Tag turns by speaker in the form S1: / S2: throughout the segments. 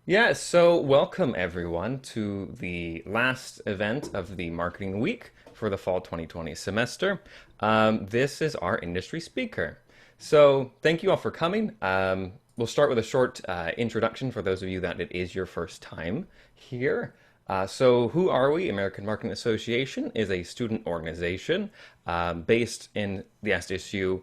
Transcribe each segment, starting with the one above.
S1: Yeah, so welcome everyone to the last event of the marketing week for the fall 2020 semester. This is our industry speaker. So thank you all for coming. We'll start with a short introduction for those of you that it is your first time here. So who are we? American Marketing Association is a student organization based in the SDSU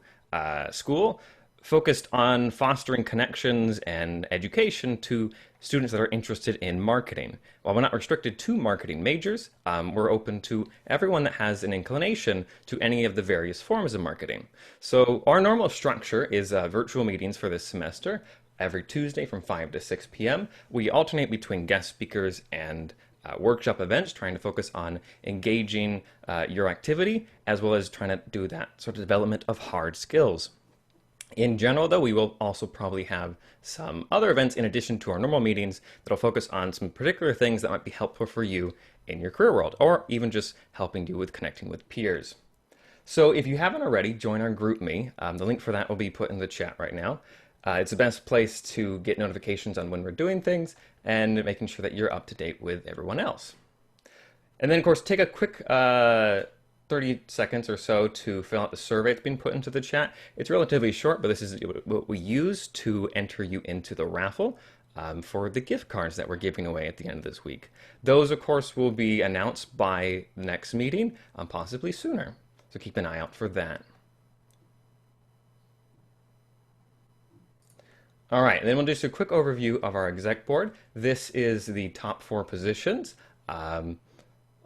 S1: school, focused on fostering connections and education to students that are interested in marketing. While we're not restricted to marketing majors, we're open to everyone that has an inclination to any of the various forms of marketing. So our normal structure is virtual meetings for this semester every Tuesday from 5 to 6 p.m. We alternate between guest speakers and workshop events, trying to focus on engaging your activity as well as trying to do that sort of development of hard skills. In general, though, we will also probably have some other events in addition to our normal meetings that'll focus on some particular things that might be helpful for you in your career world, or even just helping you with connecting with peers. So if you haven't already, join our GroupMe. The link for that will be put in the chat right now. It's the best place to get notifications on when we're doing things and making sure that you're up to date with everyone else. And then, of course, take a quick 30 seconds or so to fill out the survey that's been put into the chat. It's relatively short, but this is what we use to enter you into the raffle for the gift cards that we're giving away at the end of this week. Those, of course, will be announced by the next meeting, possibly sooner. So keep an eye out for that. All right, and then we'll do just a quick overview of our exec board. This is the top 4 positions.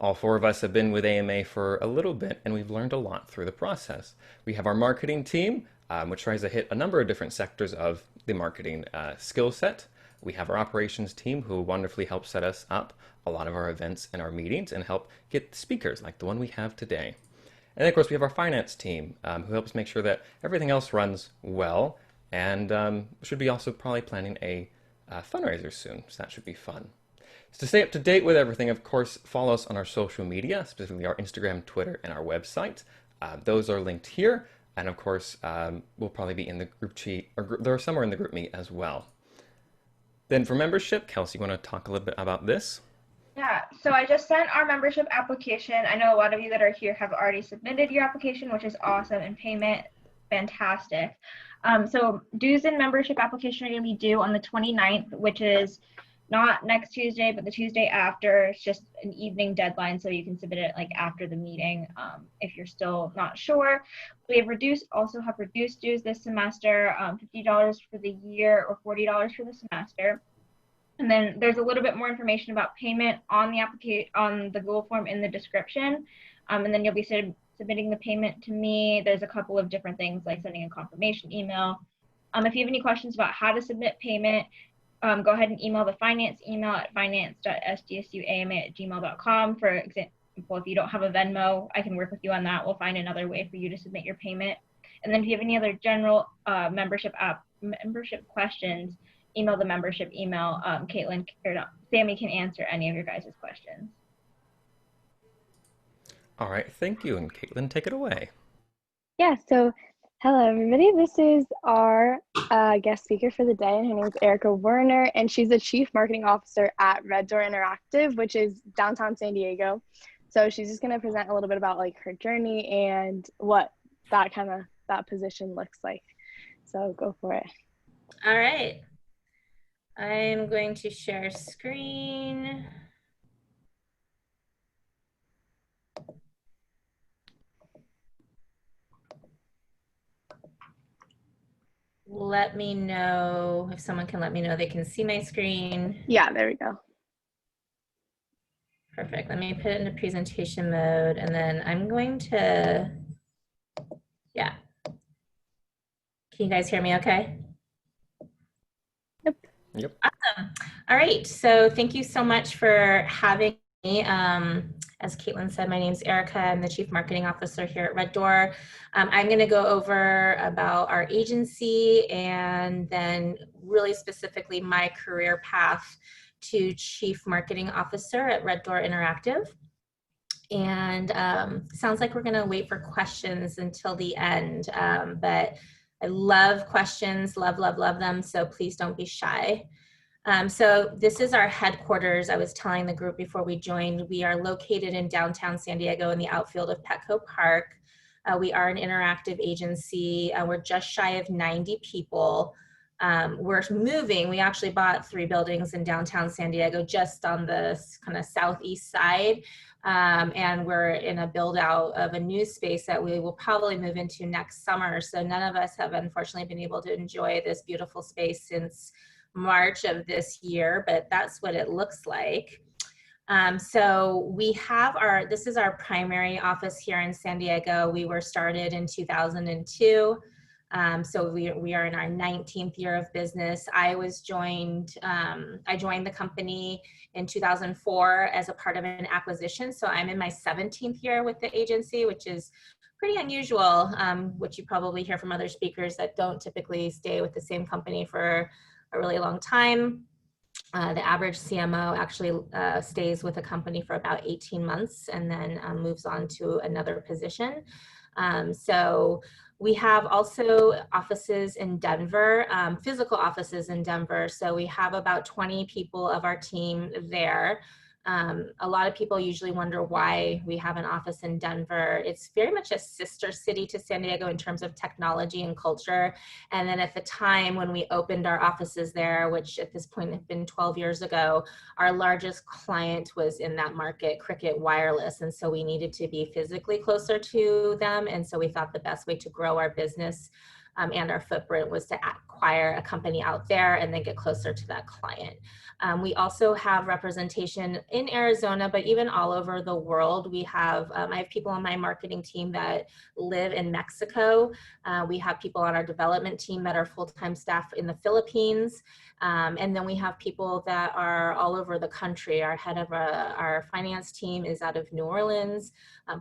S1: All 4 of us have been with AMA for a little bit, and we've learned a lot through the process. We have our marketing team, which tries to hit a number of different sectors of the marketing skill set. We have our operations team, who wonderfully help set us up a lot of our events and our meetings and help get speakers like the one we have today. And then, of course, we have our finance team, who helps make sure that everything else runs well, and should be also probably planning a fundraiser soon, so that should be fun. So to stay up to date with everything, of course, follow us on our social media, specifically our Instagram, Twitter, and our website. Those are linked here, and of course, we'll probably be in the group chat, or they're somewhere in the group meet as well. Then for membership, Kelsey, you want to talk a little bit about this?
S2: Yeah, so I just sent our membership application. I know a lot of you that are here have already submitted your application, which is awesome, and payment, fantastic. So dues and membership application are going to be due on the 29th, which is not next Tuesday, but the Tuesday after. It's just an evening deadline, so you can submit it like after the meeting if you're still not sure. We have also have reduced dues this semester, $50 for the year or $40 for the semester. And then there's a little bit more information about payment on the application on the Google form in the description. And then you'll be submitting the payment to me. There's a couple of different things like sending a confirmation email. If you have any questions about how to submit payment, go ahead and email the finance email at finance.sdsuama@gmail.com. For example, if you don't have a Venmo, I can work with you on that. We'll find another way for you to submit your payment. And then if you have any other general membership questions, email the membership email. Caitlin or not, Sammy can answer any of your guys' questions.
S1: All right, thank you, and Caitlin, take it away.
S3: Yeah, so hello everybody. This is our guest speaker for the day, and her name is Erica Werner, and she's the Chief Marketing Officer at Red Door Interactive, which is downtown San Diego. So she's just going to present a little bit about like her journey and what that position looks like. So go for it.
S4: All right. I'm going to share screen. Let me know if someone can let me know they can see my screen.
S3: Yeah, there we go.
S4: Perfect. Let me put it into presentation mode, and then I'm going to, yeah. Can you guys hear me okay?
S1: Yep.
S4: Awesome. All right. So thank you so much for having me. As Caitlin said, my name is Erica. I'm the Chief Marketing Officer here at Red Door. I'm going to go over about our agency and then really specifically my career path to Chief Marketing Officer at Red Door Interactive. And sounds like we're going to wait for questions until the end, but I love questions, love them, so please don't be shy. So this is our headquarters. I was telling the group before we joined, we are located in downtown San Diego in the outfield of Petco Park. We are an interactive agency. We're just shy of 90 people. We're moving. We actually bought 3 buildings in downtown San Diego just on the kind of southeast side. And we're in a build out of a new space that we will probably move into next summer. So none of us have unfortunately been able to enjoy this beautiful space since March of this year, but that's what it looks like. So we have this is our primary office here in San Diego. We were started in 2002. So we are in our 19th year of business. I joined the company in 2004 as a part of an acquisition. So I'm in my 17th year with the agency, which is pretty unusual, which you probably hear from other speakers that don't typically stay with the same company for a really long time. The average CMO actually stays with a company for about 18 months and then moves on to another position. So we have also offices in Denver, physical offices in Denver. So we have about 20 people of our team there. A lot of people usually wonder why we have an office in Denver. It's very much a sister city to San Diego in terms of technology and culture. And then at the time when we opened our offices there, which at this point had been 12 years ago, our largest client was in that market, Cricket Wireless. And so we needed to be physically closer to them. And so we thought the best way to grow our business and our footprint was to acquire a company out there and then get closer to that client. We also have representation in Arizona, but even all over the world. We have, I have people on my marketing team that live in Mexico. We have people on our development team that are full-time staff in the Philippines. And then we have people that are all over the country. Our head of our finance team is out of New Orleans.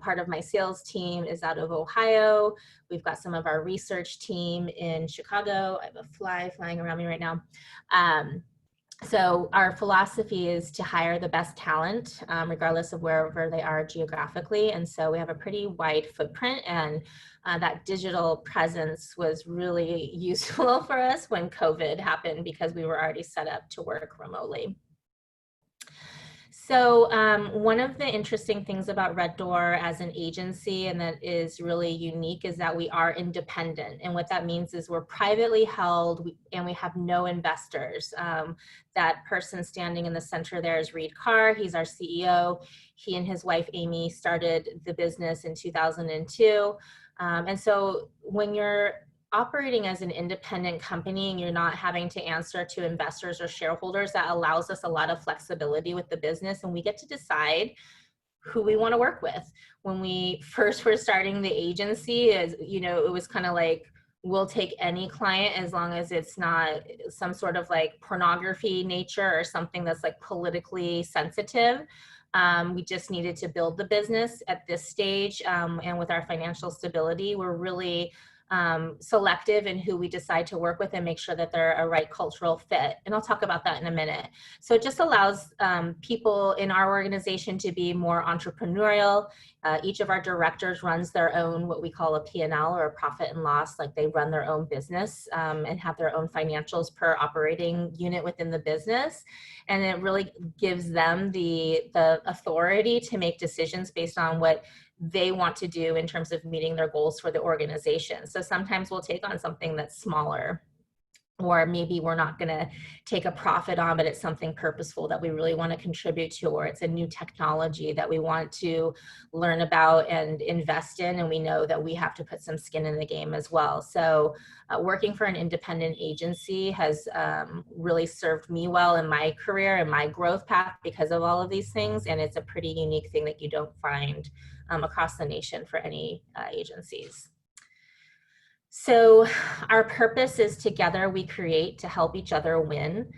S4: Part of my sales team is out of Ohio. We've got some of our research team in Chicago. I have a fly flying around me right now. So our philosophy is to hire the best talent, regardless of wherever they are geographically. And so we have a pretty wide footprint, and that digital presence was really useful for us when COVID happened because we were already set up to work remotely. So one of the interesting things about Red Door as an agency, and that is really unique, is that we are independent. And what that means is we're privately held and we have no investors. That person standing in the center there is Reed Carr. He's our CEO. He and his wife, Amy, started the business in 2002. And so when you're operating as an independent company and you're not having to answer to investors or shareholders, that allows us a lot of flexibility with the business, and we get to decide who we want to work with. When we first were starting the agency, as you know, it was kind of like, we'll take any client as long as it's not some sort of like pornography nature or something that's like politically sensitive. We just needed to build the business at this stage, and with our financial stability, we're really selective in who we decide to work with and make sure that they're a right cultural fit. And I'll talk about that in a minute. So it just allows people in our organization to be more entrepreneurial. Each of our directors runs their own, what we call a P&L, or a profit and loss, like they run their own business and have their own financials per operating unit within the business. And it really gives them the authority to make decisions based on what they want to do in terms of meeting their goals for the organization. So sometimes we'll take on something that's smaller, or maybe we're not going to take a profit on, but it's something purposeful that we really want to contribute to, or it's a new technology that we want to learn about and invest in, and we know that we have to put some skin in the game as well. So working for an independent agency has really served me well in my career and my growth path because of all of these things, and it's a pretty unique thing that you don't find across the nation for any agencies. So our purpose is together we create to help each other win.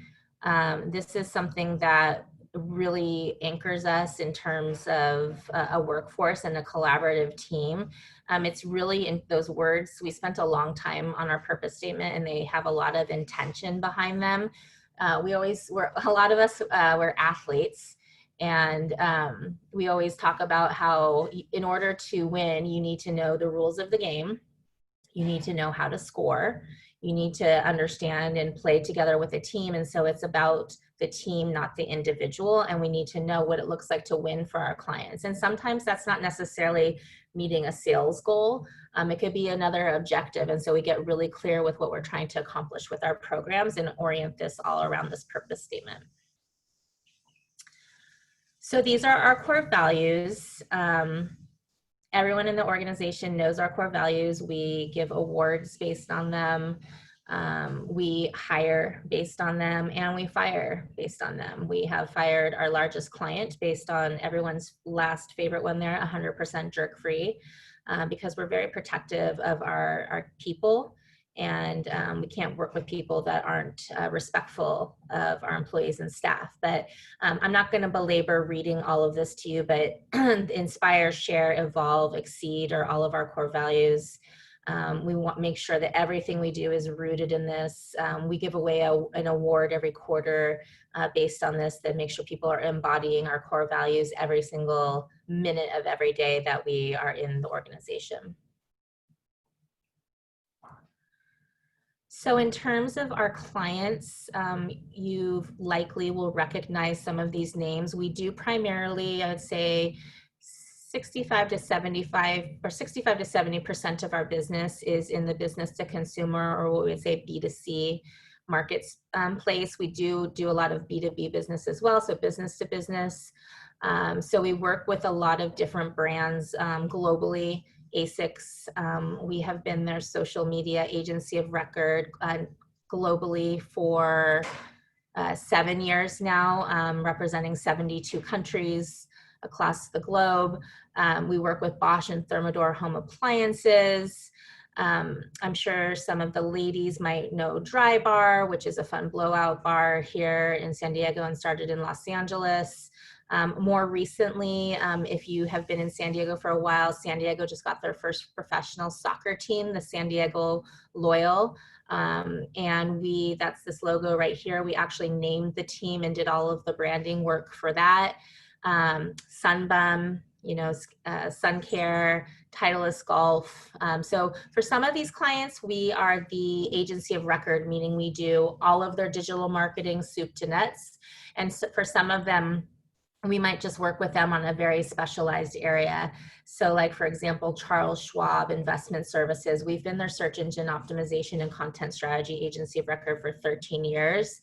S4: This is something that really anchors us in terms of a workforce and a collaborative team. It's really in those words. We spent a long time on our purpose statement, and they have a lot of intention behind them. A lot of us were athletes. And we always talk about how in order to win, you need to know the rules of the game. You need to know how to score. you need to understand and play together with a team. And so it's about the team, not the individual. And we need to know what it looks like to win for our clients. And sometimes that's not necessarily meeting a sales goal. It could be another objective. And so we get really clear with what we're trying to accomplish with our programs and orient this all around this purpose statement. So these are our core values. Everyone in the organization knows our core values. We give awards based on them. We hire based on them, and we fire based on them. We have fired our largest client based on everyone's last favorite one there, 100% jerk free, because we're very protective of our people, and we can't work with people that aren't respectful of our employees and staff. But I'm not going to belabor reading all of this to you, but inspire, share, evolve, exceed are all of our core values. We want to make sure that everything we do is rooted in this. We give away an award every quarter based on this that makes sure people are embodying our core values every single minute of every day that we are in the organization. So in terms of our clients, you likely will recognize some of these names. We do primarily, I would say, 65 to 70% of our business is in the business to consumer, or what we would say B2C markets place. We do a lot of B2B business as well, so business to business. So we work with a lot of different brands globally. ASICS, we have been their social media agency of record globally for 7 years now, representing 72 countries across the globe. We work with Bosch and Thermador home appliances. I'm sure some of the ladies might know Dry Bar, which is a fun blowout bar here in San Diego and started in Los Angeles. More recently, if you have been in San Diego for a while, San Diego just got their first professional soccer team, the San Diego Loyal. And that's this logo right here. We actually named the team and did all of the branding work for that. Sunbum, Sun Care, Titleist Golf. So for some of these clients, we are the agency of record, meaning we do all of their digital marketing soup to nuts. And so for some of them, we might just work with them on a very specialized area. So like, for example, Charles Schwab Investment Services, we've been their search engine optimization and content strategy agency of record for 13 years.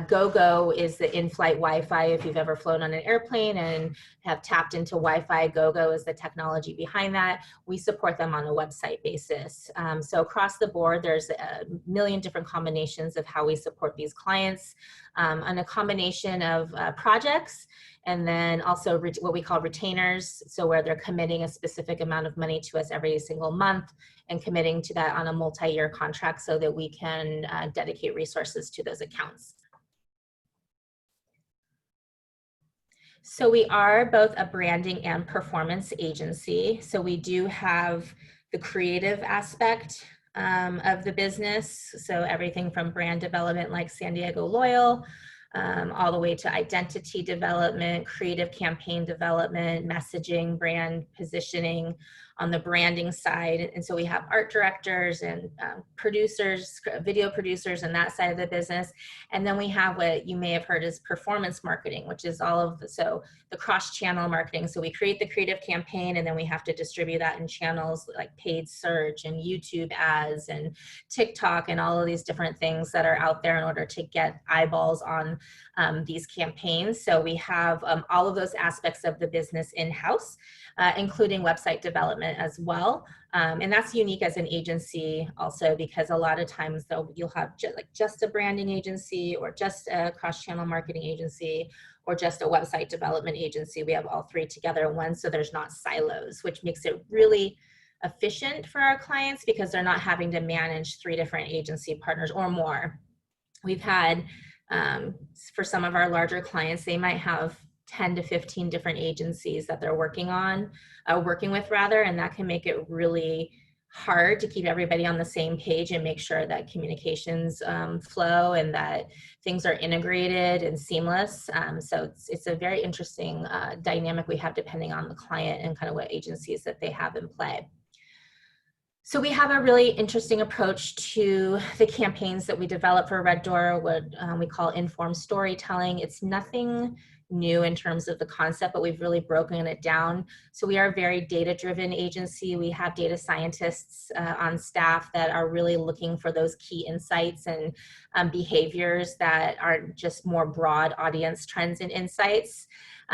S4: GoGo is the in-flight Wi-Fi. If you've ever flown on an airplane and have tapped into Wi-Fi, GoGo is the technology behind that. We support them on a website basis. So across the board, there's a million different combinations of how we support these clients on a combination of projects, and then also what we call retainers, so where they're committing a specific amount of money to us every single month and committing to that on a multi-year contract so that we can dedicate resources to those accounts. So we are both a branding and performance agency. So we do have the creative aspect of the business. So everything from brand development like San Diego Loyal, all the way to identity development, creative campaign development, messaging, brand positioning on the branding side. And so we have art directors and producers, video producers on that side of the business. And then we have what you may have heard as performance marketing, which is all of the cross-channel marketing. So we create the creative campaign and then we have to distribute that in channels like paid search and YouTube ads and TikTok and all of these different things that are out there in order to get eyeballs on these campaigns. So we have all of those aspects of the business in-house, including website development as well. And that's unique as an agency also, because a lot of times you'll have just a branding agency or just a cross-channel marketing agency or just a website development agency. We have all three together in one, so there's not silos, which makes it really efficient for our clients because they're not having to manage 3 different agency partners or more. We've had, for some of our larger clients, they might have 10 to 15 different agencies that they're working with, and that can make it really hard to keep everybody on the same page and make sure that communications flow and that things are integrated and seamless. So it's a very interesting dynamic we have depending on the client and kind of what agencies that they have in play. So we have a really interesting approach to the campaigns that we develop for Red Door, what we call informed storytelling. It's nothing new in terms of the concept, but we've really broken it down. So we are a very data-driven agency. We have data scientists on staff that are really looking for those key insights and behaviors that aren't just more broad audience trends and insights.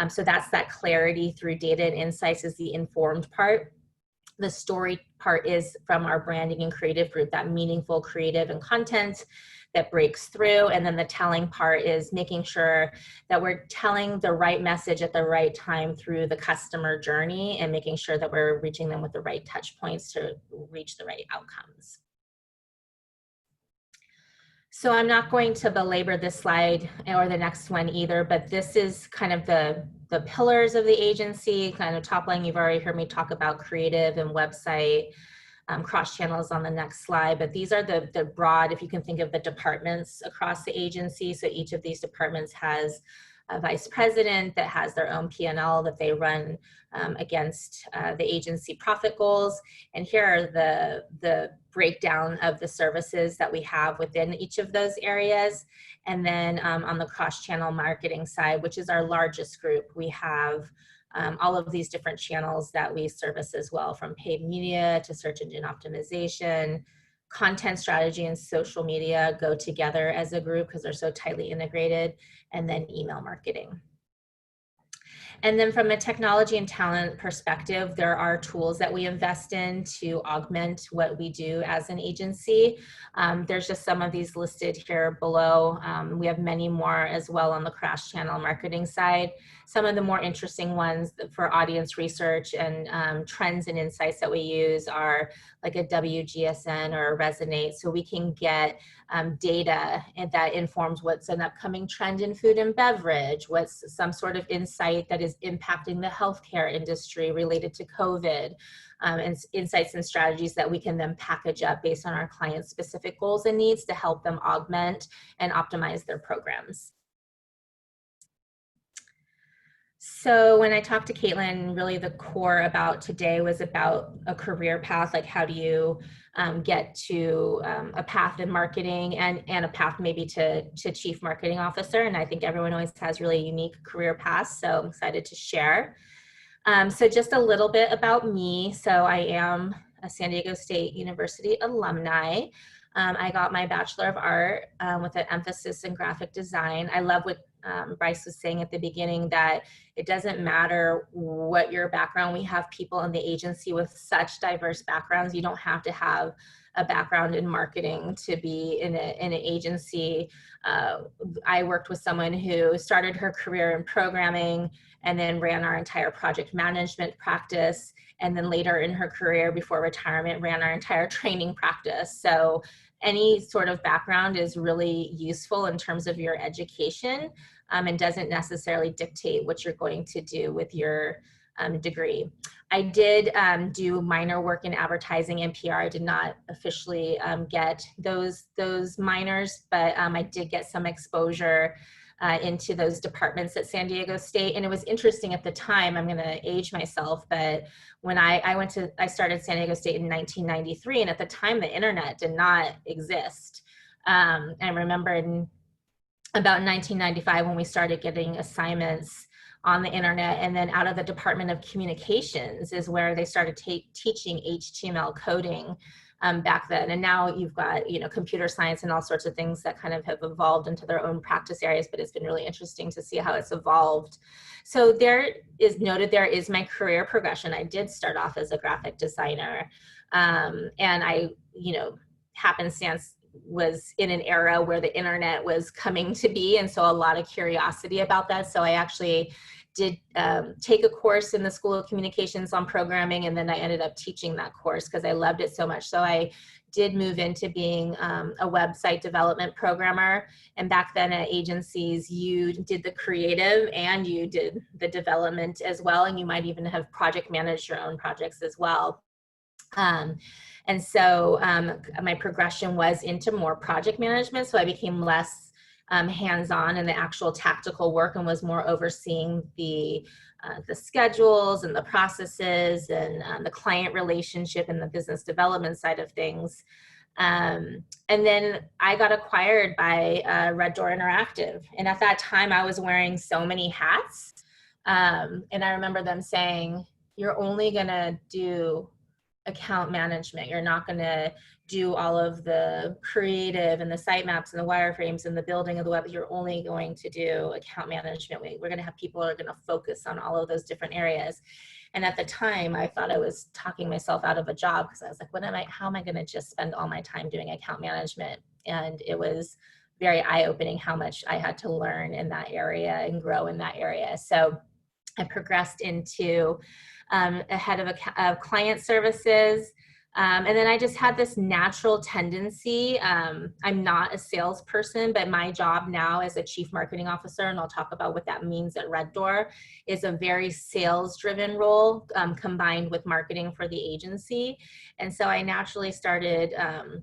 S4: So that's that clarity through data and insights is the informed part. The story part is from our branding and creative group, that meaningful creative and content that breaks through. And then the telling part is making sure that we're telling the right message at the right time through the customer journey and making sure that we're reaching them with the right touch points to reach the right outcomes. So I'm not going to belabor this slide or the next one either, but this is kind of the pillars of the agency, kind of top line. You've already heard me talk about creative and website, cross channels on the next slide, but these are the broad, if you can think of the departments across the agency. So each of these departments has a vice president that has their own P&L that they run against the agency profit goals. And here are the breakdown of the services that we have within each of those areas. And then on the cross-channel marketing side, which is our largest group, we have all of these different channels that we service as well, from paid media to search engine optimization. Content strategy and social media go together as a group because they're so tightly integrated, and then email marketing. And then from a technology and talent perspective, there are tools that we invest in to augment what we do as an agency. There's just some of these listed here below. We have many more as well on the cross-channel marketing side. Some of the more interesting ones for audience research and trends and insights that we use are like a WGSN or a Resonate, so we can get data that informs what's an upcoming trend in food and beverage, what's some sort of insight that is impacting the healthcare industry related to COVID, and insights and strategies that we can then package up based on our clients' specific goals and needs to help them augment and optimize their programs. So when I talked to Caitlin, really the core about today was about a career path, like how do you get to a path in marketing and a path maybe to chief marketing officer. And I think everyone always has really unique career paths, so I'm excited to share. So just a little bit about me. So I am a San Diego State University alumni. I got my Bachelor of Art with an emphasis in graphic design. I love what Bryce was saying at the beginning, that it doesn't matter what your background. We have people in the agency with such diverse backgrounds. You don't have to have a background in marketing to be in an agency. I worked with someone who started her career in programming and then ran our entire project management practice. And then later in her career before retirement, ran our entire training practice. So any sort of background is really useful in terms of your education, and doesn't necessarily dictate what you're going to do with your degree. I did do minor work in advertising and PR. I did not officially get those minors, but I did get some exposure into those departments at San Diego State. And it was interesting at the time, I'm gonna age myself, but when I started San Diego State in 1993, and at the time the internet did not exist. I remember in about 1995 when we started getting assignments on the internet, and then out of the Department of Communications is where they started teaching HTML coding back then. And now you've got, computer science and all sorts of things that kind of have evolved into their own practice areas, but it's been really interesting to see how it's evolved. So there is my career progression. I did start off as a graphic designer, and I, happenstance was in an era where the internet was coming to be, and so a lot of curiosity about that. So I actually did take a course in the School of Communications on programming, and then I ended up teaching that course because I loved it so much. So I did move into being a website development programmer, and back then at agencies you did the creative and you did the development as well, and you might even have project managed your own projects as well. And so my progression was into more project management. So I became less hands-on in the actual tactical work and was more overseeing the schedules and the processes and the client relationship and the business development side of things. And then I got acquired by Red Door Interactive. And at that time, I was wearing so many hats. And I remember them saying, you're only going to do account management. You're not going to do all of the creative and the sitemaps and the wireframes and the building of the web. You're only going to do account management. We're going to have people who are going to focus on all of those different areas. And at the time, I thought I was talking myself out of a job because I was like, how am I going to just spend all my time doing account management? And it was very eye-opening how much I had to learn in that area and grow in that area. So I progressed into a head of client services. And then I just had this natural tendency. I'm not a salesperson, but my job now as a chief marketing officer, and I'll talk about what that means at Red Door, is a very sales-driven role combined with marketing for the agency. And so I naturally started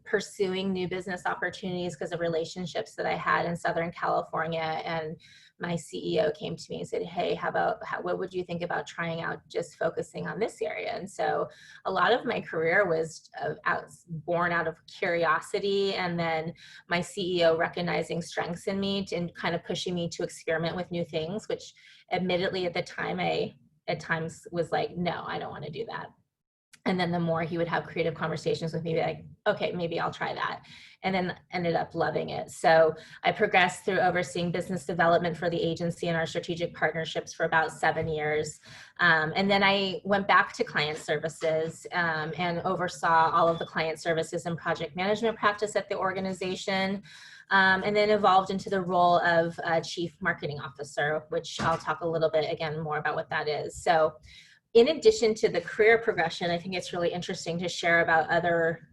S4: pursuing new business opportunities because of relationships that I had in Southern California. And my CEO came to me and said, hey, what would you think about trying out just focusing on this area? And so a lot of my career was born out of curiosity, and then my CEO recognizing strengths in me and kind of pushing me to experiment with new things, which admittedly at the time I at times was like, no, I don't want to do that. And then the more he would have creative conversations with me, like, okay, maybe I'll try that. And then ended up loving it. So I progressed through overseeing business development for the agency and our strategic partnerships for about 7 years. And then I went back to client services and oversaw all of the client services and project management practice at the organization. And then evolved into the role of chief marketing officer, which I'll talk a little bit again more about what that is. So in addition to the career progression, I think it's really interesting to share about other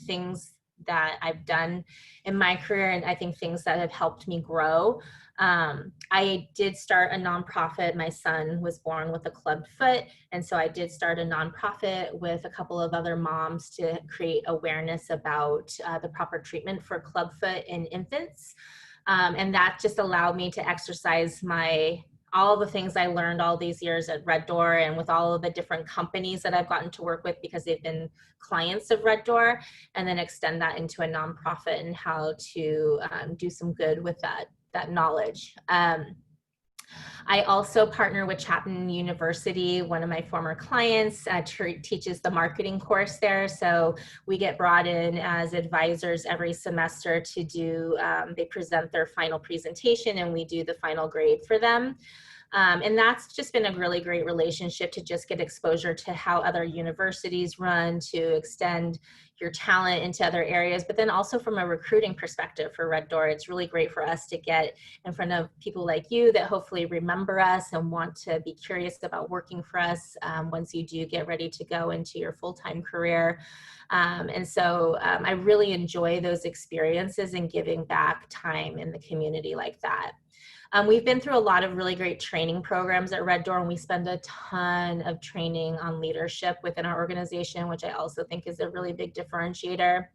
S4: things that I've done in my career, and I think things that have helped me grow. I did start a nonprofit. My son was born with a clubbed foot, and so I did start a nonprofit with a couple of other moms to create awareness about the proper treatment for clubfoot in infants. And that just allowed me to exercise all the things I learned all these years at Red Door and with all of the different companies that I've gotten to work with because they've been clients of Red Door, and then extend that into a nonprofit and how to do some good with that knowledge. I also partner with Chapman University. One of my former clients teaches the marketing course there. So we get brought in as advisors every semester to do, they present their final presentation and we do the final grade for them. And that's just been a really great relationship to just get exposure to how other universities run, to extend your talent into other areas, but then also from a recruiting perspective for Red Door, it's really great for us to get in front of people like you that hopefully remember us and want to be curious about working for us once you do get ready to go into your full-time career. And so I really enjoy those experiences and giving back time in the community like that. We've been through a lot of really great training programs at Red Door, and we spend a ton of training on leadership within our organization, which I also think is a really big differentiator.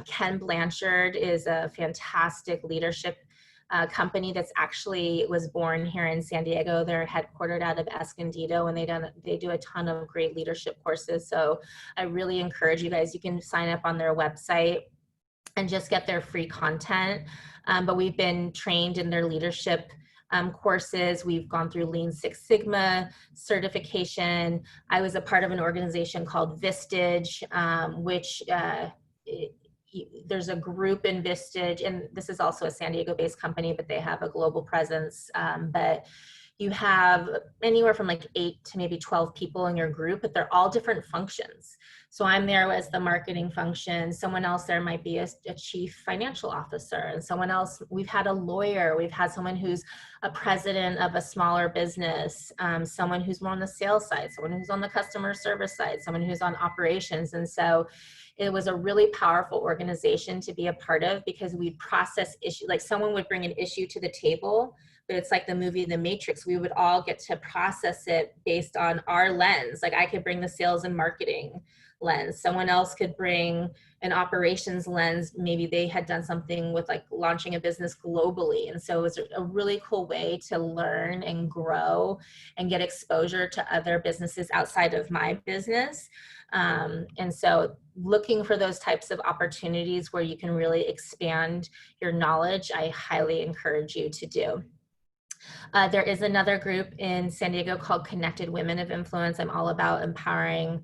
S4: Ken Blanchard is a fantastic leadership company that's actually was born here in San Diego. They're headquartered out of Escondido, and they do a ton of great leadership courses. So I really encourage you guys, you can sign up on their website and just get their free content. But we've been trained in their leadership courses. We've gone through Lean Six Sigma certification. I was a part of an organization called Vistage, which there's a group in Vistage, and this is also a San Diego-based company, but they have a global presence. But you have anywhere from like 8 to maybe 12 people in your group, but they're all different functions. So I'm there as the marketing function. Someone else there might be a chief financial officer, and someone else, we've had a lawyer, we've had someone who's a president of a smaller business, someone who's more on the sales side, someone who's on the customer service side, someone who's on operations. And so it was a really powerful organization to be a part of because we process issues, like someone would bring an issue to the table, but it's like the movie The Matrix. We would all get to process it based on our lens. Like I could bring the sales and marketing lens. Someone else could bring an operations lens. Maybe they had done something with like launching a business globally. And so it was a really cool way to learn and grow and get exposure to other businesses outside of my business. And so looking for those types of opportunities where you can really expand your knowledge, I highly encourage you to do. There is another group in San Diego called Connected Women of Influence. I'm all about empowering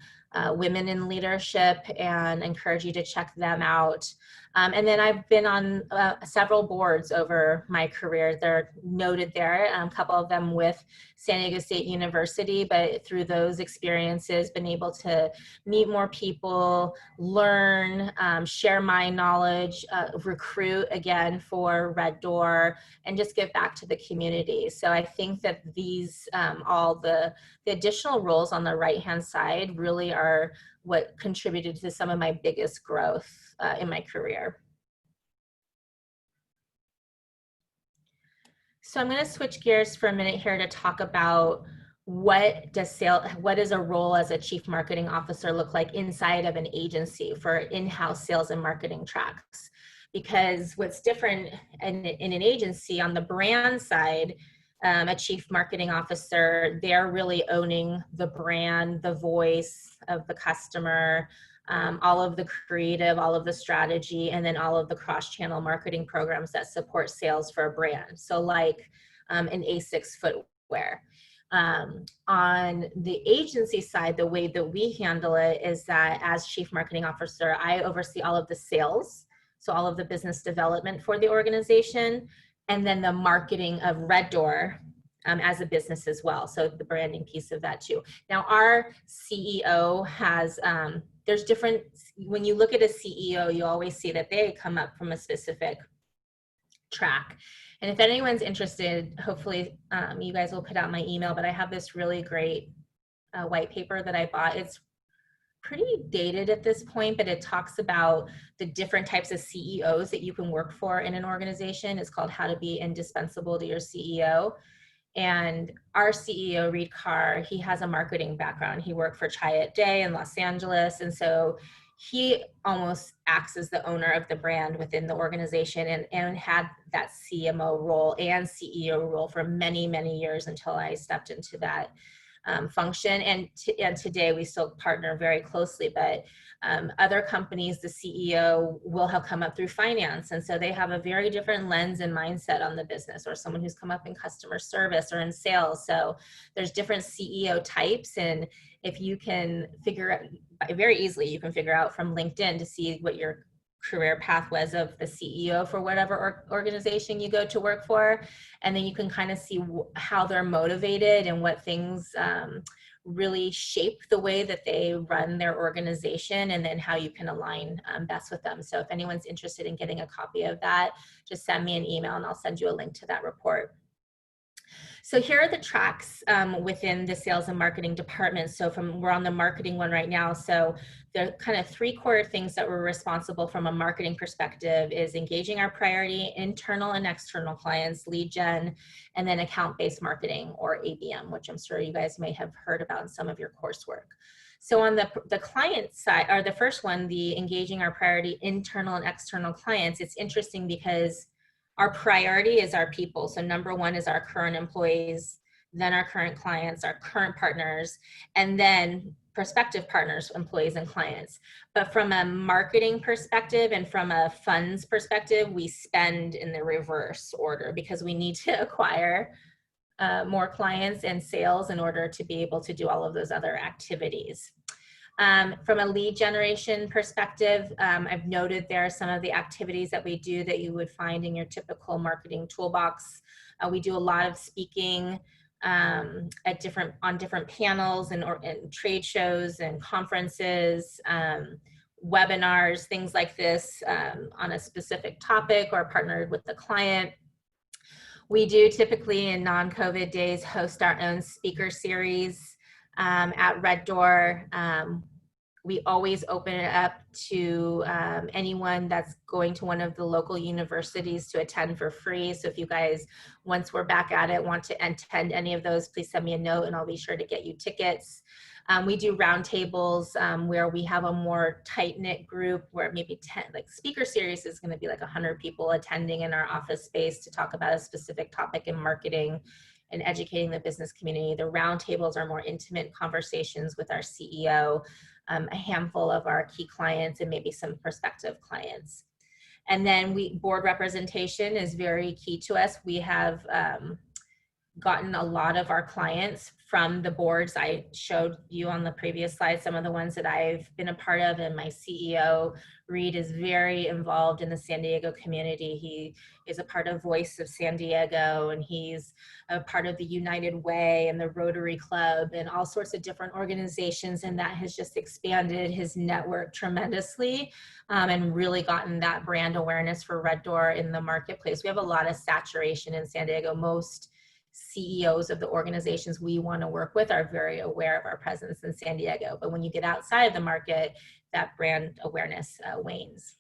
S4: women in leadership and encourage you to check them out. And then I've been on several boards over my career. They're noted there, a couple of them with San Diego State University, but through those experiences, been able to meet more people, learn, share my knowledge, recruit again for Red Door, and just give back to the community. So I think that these, all the additional roles on the right-hand side really are what contributed to some of my biggest growth in my career. So I'm going to switch gears for a minute here to talk about what does a role as a chief marketing officer look like inside of an agency for in-house sales and marketing tracks. Because what's different in an agency on the brand side, a chief marketing officer, they're really owning the brand, the voice of the customer, all of the creative, all of the strategy, and then all of the cross-channel marketing programs that support sales for a brand. So like an ASICS footwear. On the agency side, the way that we handle it is that as chief marketing officer, I oversee all of the sales, so all of the business development for the organization, and then the marketing of Red Door as a business as well. So the branding piece of that too. Now our CEO has, there's different, when you look at a CEO, you always see that they come up from a specific track. And if anyone's interested, hopefully you guys will put out my email, but I have this really great white paper that I bought. It's pretty dated at this point, but it talks about the different types of CEOs that you can work for in an organization. It's called How to Be Indispensable to Your CEO. And our CEO, Reed Carr, he has a marketing background. He worked for Chiat Day in Los Angeles. And so he almost acts as the owner of the brand within the organization and had that CMO role and CEO role for many, many years until I stepped into that function. And today we still partner very closely, but other companies, the CEO will have come up through finance. And so they have a very different lens and mindset on the business, or someone who's come up in customer service or in sales. So there's different CEO types. And if you can figure out very easily, you can figure out from LinkedIn to see what your career path was of the CEO for whatever organization you go to work for. And then you can kind of see how they're motivated and what things really shape the way that they run their organization, and then how you can align best with them. So if anyone's interested in getting a copy of that, just send me an email and I'll send you a link to that report. So here are the tracks within the sales and marketing department. So we're on the marketing one right now. So there are kind of three core things that we're responsible from a marketing perspective is engaging our priority internal and external clients, lead gen, and then account-based marketing, or ABM, which I'm sure you guys may have heard about in some of your coursework. So on the client side, or the first one, the engaging our priority internal and external clients, it's interesting because our priority is our people. So number one is our current employees, then our current clients, our current partners, and then prospective partners, employees, and clients. But from a marketing perspective and from a funds perspective, we spend in the reverse order because we need to acquire more clients and sales in order to be able to do all of those other activities. From a lead generation perspective, I've noted there are some of the activities that we do that you would find in your typical marketing toolbox. We do a lot of speaking on different panels and trade shows and conferences, webinars, things like this on a specific topic or partnered with the client. We do typically in non-COVID days host our own speaker series at Red Door. We always open it up to anyone that's going to one of the local universities to attend for free. So if you guys, once we're back at it, want to attend any of those, please send me a note and I'll be sure to get you tickets. We do roundtables where we have a more tight-knit group where maybe 10, like speaker series is going to be like 100 people attending in our office space to talk about a specific topic in marketing and educating the business community. The roundtables are more intimate conversations with our CEO, a handful of our key clients, and maybe some prospective clients. And then board representation is very key to us. We have gotten a lot of our clients from the boards. I showed you on the previous slide some of the ones that I've been a part of, and my CEO, Reed, is very involved in the San Diego community. He is a part of Voice of San Diego, and he's a part of the United Way and the Rotary Club and all sorts of different organizations, and that has just expanded his network tremendously and really gotten that brand awareness for Red Door in the marketplace. We have a lot of saturation in San Diego. Most CEOs of the organizations we want to work with are very aware of our presence in San Diego. But when you get outside of the market, that brand awareness wanes.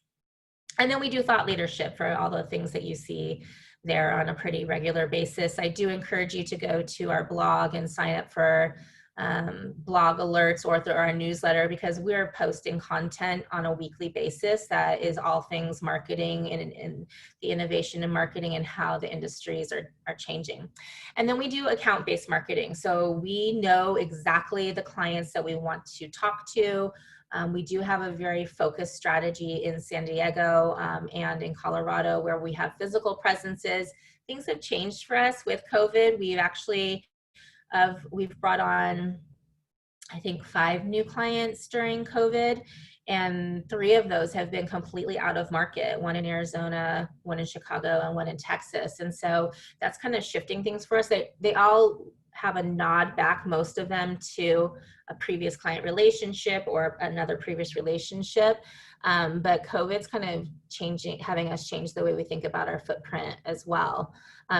S4: And then we do thought leadership for all the things that you see there on a pretty regular basis. I do encourage you to go to our blog and sign up for blog alerts or through our newsletter, because we're posting content on a weekly basis that is all things marketing and the innovation in marketing and how the industries are changing. And then we do account-based marketing. So we know exactly the clients that we want to talk to. We do have a very focused strategy in San Diego and in Colorado where we have physical presences. Things have changed for us with COVID. We've brought on, I think, 5 new clients during COVID, and 3 of those have been completely out of market, 1 in Arizona, 1 in Chicago, and 1 in Texas. And so that's kind of shifting things for us. They all have a nod back, most of them, to a previous client relationship or another previous relationship. But COVID's kind of having us change the way we think about our footprint as well.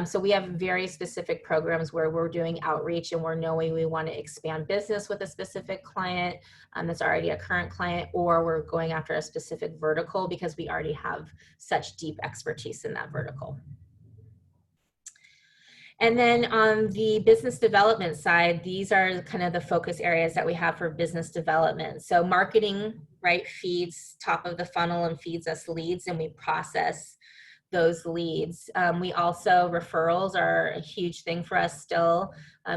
S4: So we have very specific programs where we're doing outreach and we're knowing we want to expand business with a specific client that's already a current client, or we're going after a specific vertical because we already have such deep expertise in that vertical. And then on the business development side, these are kind of the focus areas that we have for business development. So marketing, right, feeds top of the funnel and feeds us leads, and we process those leads. We also, referrals are a huge thing for us still,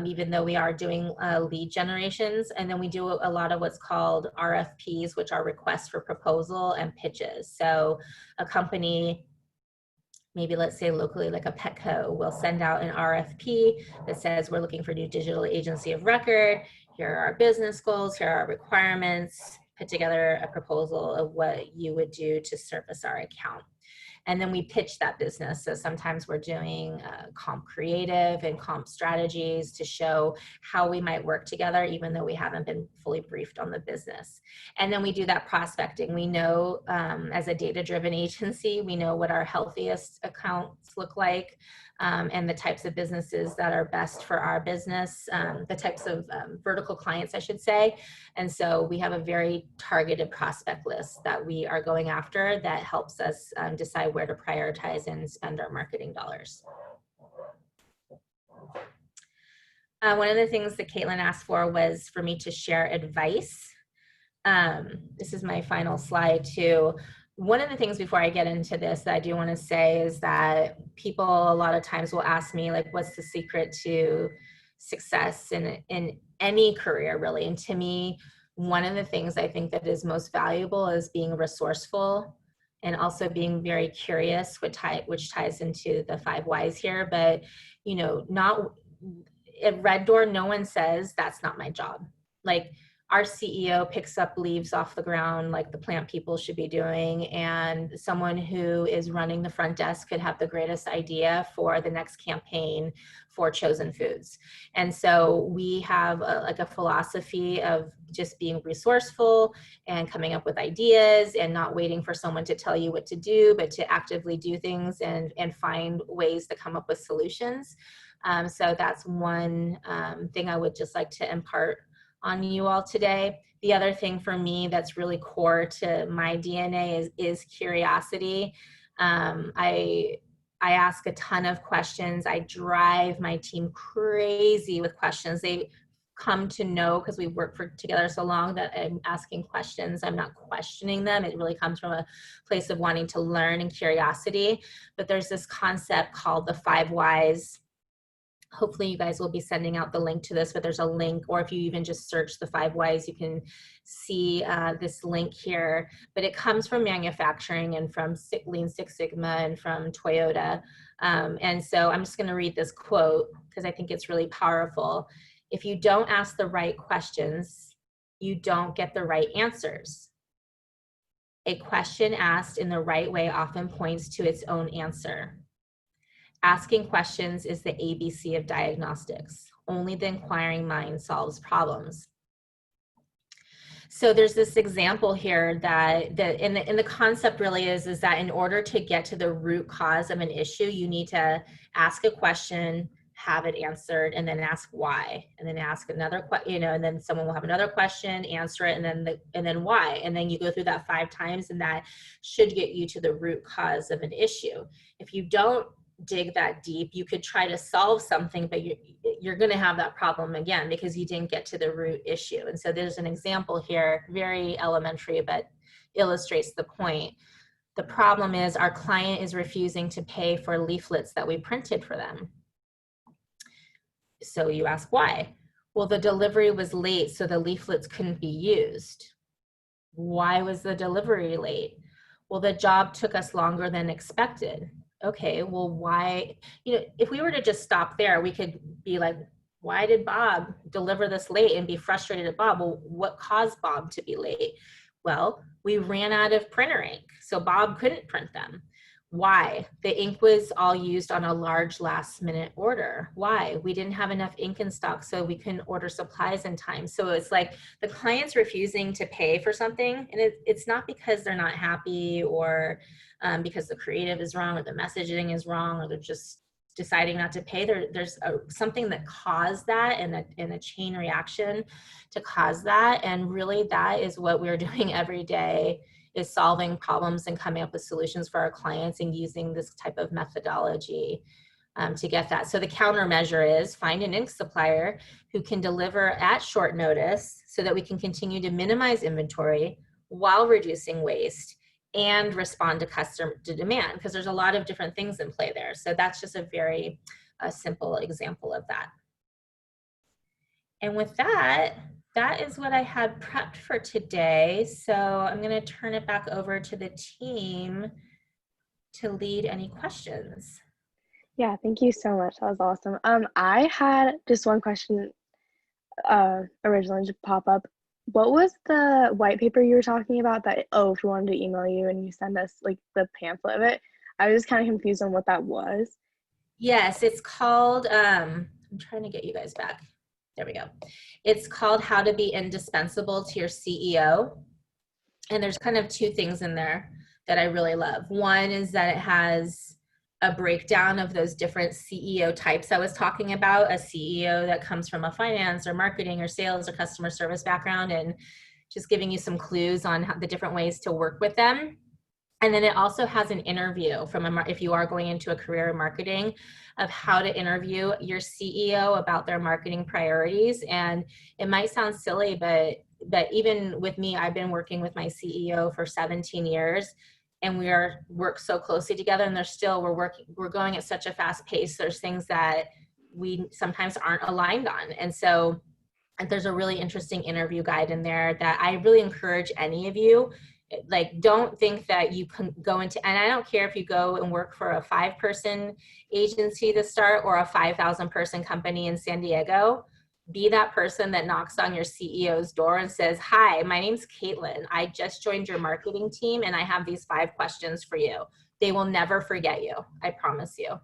S4: even though we are doing lead generations. And then we do a lot of what's called RFPs, which are requests for proposal, and pitches. So a company, maybe let's say locally like a Petco, will send out an RFP that says we're looking for a new digital agency of record. Here are our business goals, here are our requirements, put together a proposal of what you would do to service our account. And then we pitch that business. So sometimes we're doing comp creative and comp strategies to show how we might work together, even though we haven't been fully briefed on the business. And then we do that prospecting. We know, as a data-driven agency, we know what our healthiest accounts look like, and the types of businesses that are best for our business, the types of vertical clients, I should say. And so we have a very targeted prospect list that we are going after that helps us decide where to prioritize and spend our marketing dollars. One of the things that Caitlin asked for was for me to share advice. This is my final slide too. One of the things before I get into this that I do want to say is that people a lot of times will ask me, like, what's the secret to success in any career, really? And to me, one of the things I think that is most valuable is being resourceful and also being very curious, which ties into the 5 whys here. But, you know, not at Red Door, no one says that's not my job. Like, our CEO picks up leaves off the ground like the plant people should be doing, and someone who is running the front desk could have the greatest idea for the next campaign for Chosen Foods. And so we have a philosophy of just being resourceful and coming up with ideas and not waiting for someone to tell you what to do, but to actively do things and find ways to come up with solutions. So that's one thing I would just like to impart on you all today. The other thing for me that's really core to my DNA is curiosity. I ask a ton of questions. I drive my team crazy with questions. They come to know, because we've worked together so long, that I'm asking questions. I'm not questioning them. It really comes from a place of wanting to learn and curiosity. But there's this concept called the 5 whys. Hopefully you guys will be sending out the link to this, but there's a link, or if you even just search the 5 whys, you can see this link here. But it comes from manufacturing and from Lean Six Sigma and from Toyota. And so I'm just going to read this quote because I think it's really powerful. If you don't ask the right questions, you don't get the right answers. A question asked in the right way often points to its own answer. Asking questions is the ABC of diagnostics. Only the inquiring mind solves problems. So there's this example here that in the concept really is that in order to get to the root cause of an issue, you need to ask a question, have it answered, and then ask why, and then ask another question, and then someone will have another question, answer it, and then why, and then you go through that 5 times, and that should get you to the root cause of an issue. If you don't dig that deep, you could try to solve something, but you're going to have that problem again because you didn't get to the root issue. And so there's an example here, very elementary, but illustrates the point. The problem is our client is refusing to pay for leaflets that we printed for them. So you ask why? Well, the delivery was late, so the leaflets couldn't be used. Why was the delivery late? Well, the job took us longer than expected. Okay, well, why? If we were to just stop there, we could be like, why did Bob deliver this late, and be frustrated at Bob? Well, what caused Bob to be late? Well, we ran out of printer ink, so Bob couldn't print them. Why? The ink was all used on a large last-minute order. Why? We didn't have enough ink in stock, so we couldn't order supplies in time. So it's like the client's refusing to pay for something, and it's not because they're not happy, or because the creative is wrong, or the messaging is wrong, or they're just deciding not to pay. There's something that caused that, and a chain reaction to cause that. And really, that is what we're doing every day, is solving problems and coming up with solutions for our clients and using this type of methodology to get that. So the countermeasure is find an ink supplier who can deliver at short notice so that we can continue to minimize inventory while reducing waste and respond to customer demand, because there's a lot of different things in play there. So that's just a very simple example of that. And with that, that is what I had prepped for today. So I'm going to turn it back over to the team to lead any questions.
S3: Yeah, thank you so much. That was awesome. I had just one question originally to pop up. What was the white paper you were talking about that, if we wanted to email you and you send us like the pamphlet of it? I was just kind of confused on what that was.
S4: Yes, it's called, I'm trying to get you guys back. There we go. It's called How to Be Indispensable to Your CEO. And there's kind of 2 things in there that I really love. One is that it has a breakdown of those different CEO types I was talking about, a CEO that comes from a finance or marketing or sales or customer service background, and just giving you some clues on the different ways to work with them. And then it also has an interview if you are going into a career in marketing, of how to interview your CEO about their marketing priorities. And it might sound silly, but even with me, I've been working with my CEO for 17 years, and work so closely together, and we're going at such a fast pace. There's things that we sometimes aren't aligned on. And so there's a really interesting interview guide in there that I really encourage any of you, like, don't think that you can go into, and I don't care if you go and work for a 5-person agency to start or a 5,000-person company in San Diego. Be that person that knocks on your CEO's door and says, hi, my name's Caitlin. I just joined your marketing team and I have these 5 questions for you. They will never forget you. I promise you.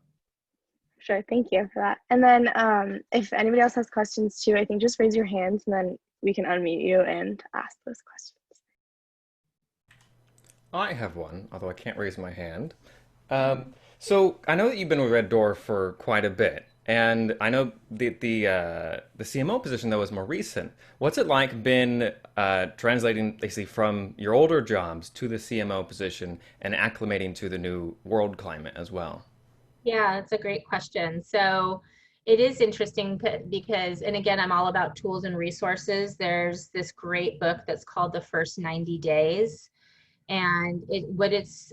S3: Sure, thank you for that. And then if anybody else has questions too, I think just raise your hands and then we can unmute you and ask those questions.
S1: I have one, although I can't raise my hand. So I know that you've been with Red Door for quite a bit, And I know the CMO position though is more recent. What's it like been translating basically from your older jobs to the CMO position and acclimating to the new world climate as well?
S4: Yeah, that's a great question. So it is interesting because, and again, I'm all about tools and resources. There's this great book that's called The First 90 Days. And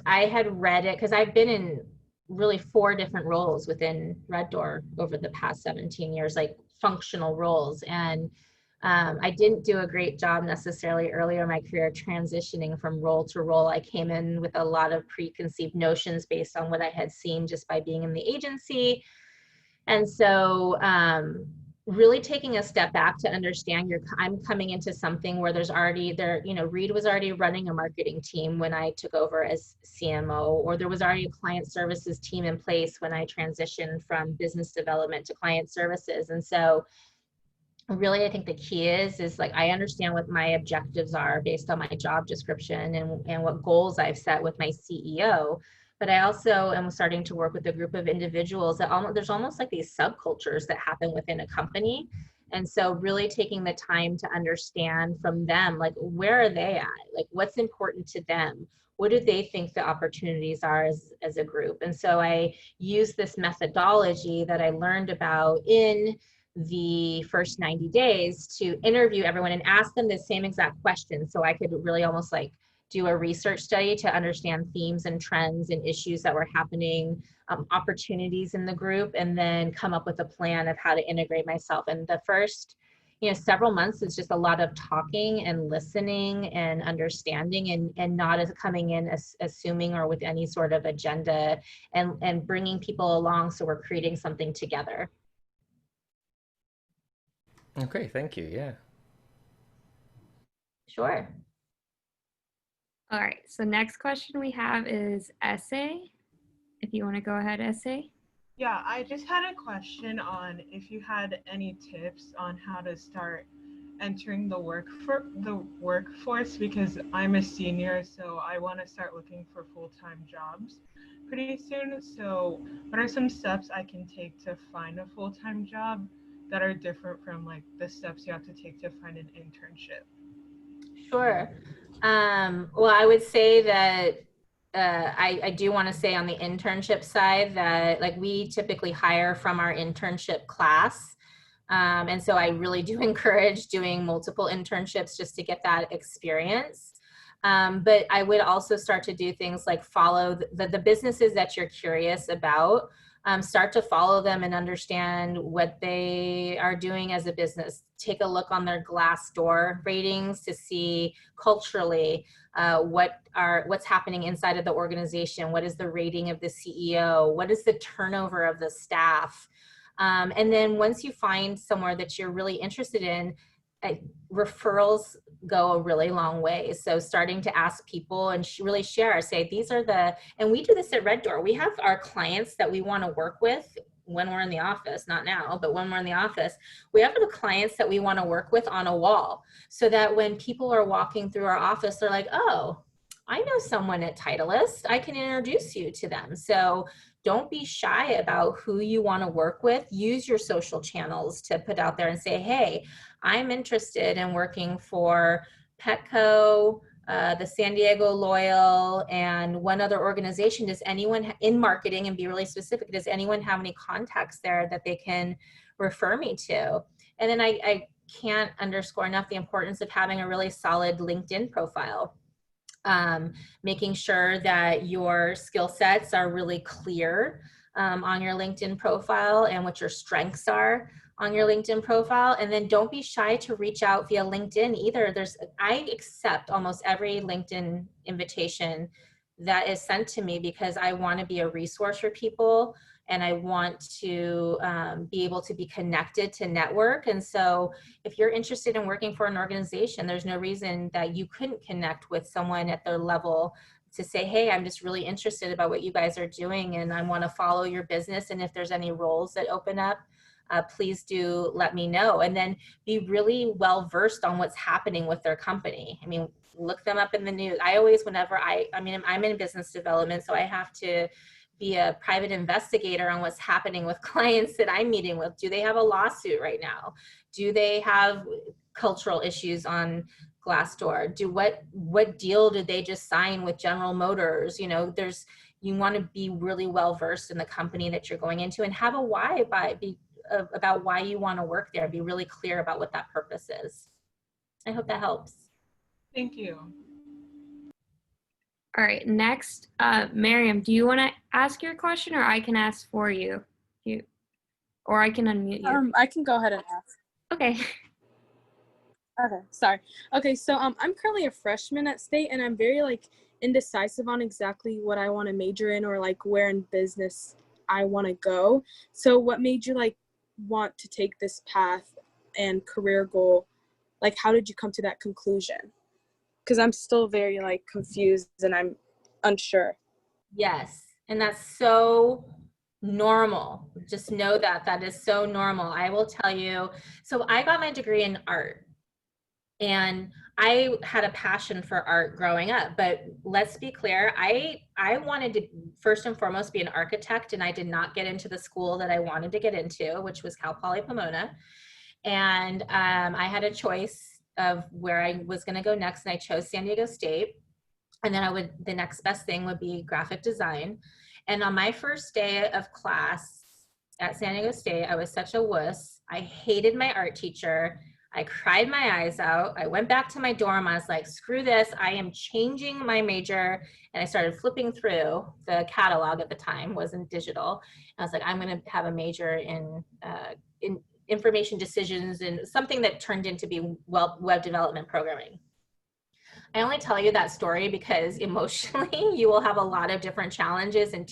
S4: I had read it because I've been in really four different roles within Red Door over the past 17 years, like functional roles. And I didn't do a great job necessarily earlier in my career transitioning from role to role. I came in with a lot of preconceived notions based on what I had seen just by being in the agency. And so really taking a step back to understand I'm coming into something where Reed was already running a marketing team when I took over as CMO, or there was already a client services team in place when I transitioned from business development to client services. And so really I think the key is like I understand what my objectives are based on my job description and what goals I've set with my CEO. But I also am starting to work with a group of individuals that there's almost like these subcultures that happen within a company. And so really taking the time to understand from them, like where are they at? Like what's important to them? What do they think the opportunities are as a group? And so I use this methodology that I learned about in the first 90 days to interview everyone and ask them the same exact questions. So I could really almost like do a research study to understand themes and trends and issues that were happening, opportunities in the group, and then come up with a plan of how to integrate myself. And the first, several months is just a lot of talking and listening and understanding and not as coming in assuming or with any sort of agenda and bringing people along so we're creating something together.
S1: Okay, thank you. Yeah.
S4: Sure.
S5: All right, so next question we have is essay. If you want to go ahead, essay.
S6: Yeah, I just had a question on if you had any tips on how to start entering the workforce, because I'm a senior, so I want to start looking for full-time jobs pretty soon. So what are some steps I can take to find a full-time job that are different from like the steps you have to take to find an internship?
S4: Sure. Well, I would say that I do want to say on the internship side that like we typically hire from our internship class. And so I really do encourage doing multiple internships just to get that experience. But I would also start to do things like follow the businesses that you're curious about. Start to follow them and understand what they are doing as a business. Take a look on their Glassdoor ratings to see culturally what's happening inside of the organization. What is the rating of the CEO? What is the turnover of the staff? And then once you find somewhere that you're really interested in, referrals go a really long way. So starting to ask people and really share, say, and we do this at Red Door. We have our clients that we want to work with when we're in the office, not now, but when we're in the office, we have the clients that we want to work with on a wall so that when people are walking through our office, they're like, oh, I know someone at Titleist. I can introduce you to them. So don't be shy about who you want to work with. Use your social channels to put out there and say, hey, I'm interested in working for Petco, the San Diego Loyal, and one other organization. Does anyone in marketing, and be really specific, does anyone have any contacts there that they can refer me to? And then I can't underscore enough the importance of having a really solid LinkedIn profile. Making sure that your skill sets are really clear on your LinkedIn profile and what your strengths are on your LinkedIn profile. And then don't be shy to reach out via LinkedIn either. I accept almost every LinkedIn invitation that is sent to me because I want to be a resource for people and I want to be able to be connected to network. And so if you're interested in working for an organization, there's no reason that you couldn't connect with someone at their level to say, hey, I'm just really interested about what you guys are doing and I want to follow your business. And if there's any roles that open up, please do let me know. And then be really well versed on what's happening with their company. I mean, look them up in the news. I always, I'm in business development, so I have to be a private investigator on what's happening with clients that I'm meeting with. Do they have a lawsuit right now? Do they have cultural issues on Glassdoor? What deal did they just sign with General Motors? You know, you want to be really well versed in the company that you're going into and have a why about why you want to work there. Be really clear about what that purpose is. I hope that helps.
S6: Thank you.
S5: All right, next, Miriam, do you want to ask your question, or I can ask for you? Or I can unmute you.
S7: I can go ahead and ask.
S5: Okay.
S7: Okay, sorry. Okay, so I'm currently a freshman at State, and I'm very like indecisive on exactly what I want to major in or like where in business I want to go. So what made you like want to take this path and career goal? Like, how did you come to that conclusion? Because I'm still very like confused and I'm unsure.
S4: Yes, and that's so normal. Just know that is so normal. I will tell you. So I got my degree in art, and I had a passion for art growing up, but let's be clear, I wanted to first and foremost be an architect, and I did not get into the school that I wanted to get into, which was Cal Poly Pomona. And I had a choice of where I was going to go next, and I chose San Diego State. And then the next best thing would be graphic design. And on my first day of class at San Diego State, I was such a wuss. I hated my art teacher. I cried my eyes out. I went back to my dorm. I was like, screw this. I am changing my major. And I started flipping through the catalog at the time, wasn't digital. And I was like, I'm going to have a major in information decisions and something that turned into be web development programming. I only tell you that story because emotionally you will have a lot of different challenges, and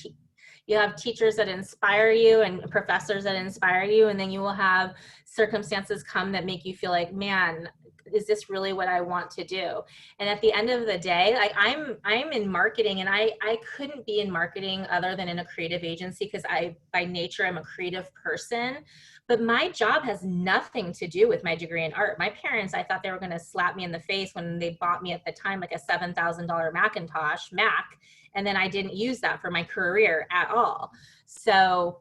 S4: you have teachers that inspire you and professors that inspire you, and then you will have circumstances come that make you feel like, man, is this really what I want to do? And at the end of the day, like I'm in marketing, and I couldn't be in marketing other than in a creative agency because I by nature I'm a creative person. But my job has nothing to do with my degree in art. My parents, I thought they were going to slap me in the face when they bought me at the time like a $7,000 Macintosh Mac, and then I didn't use that for my career at all. So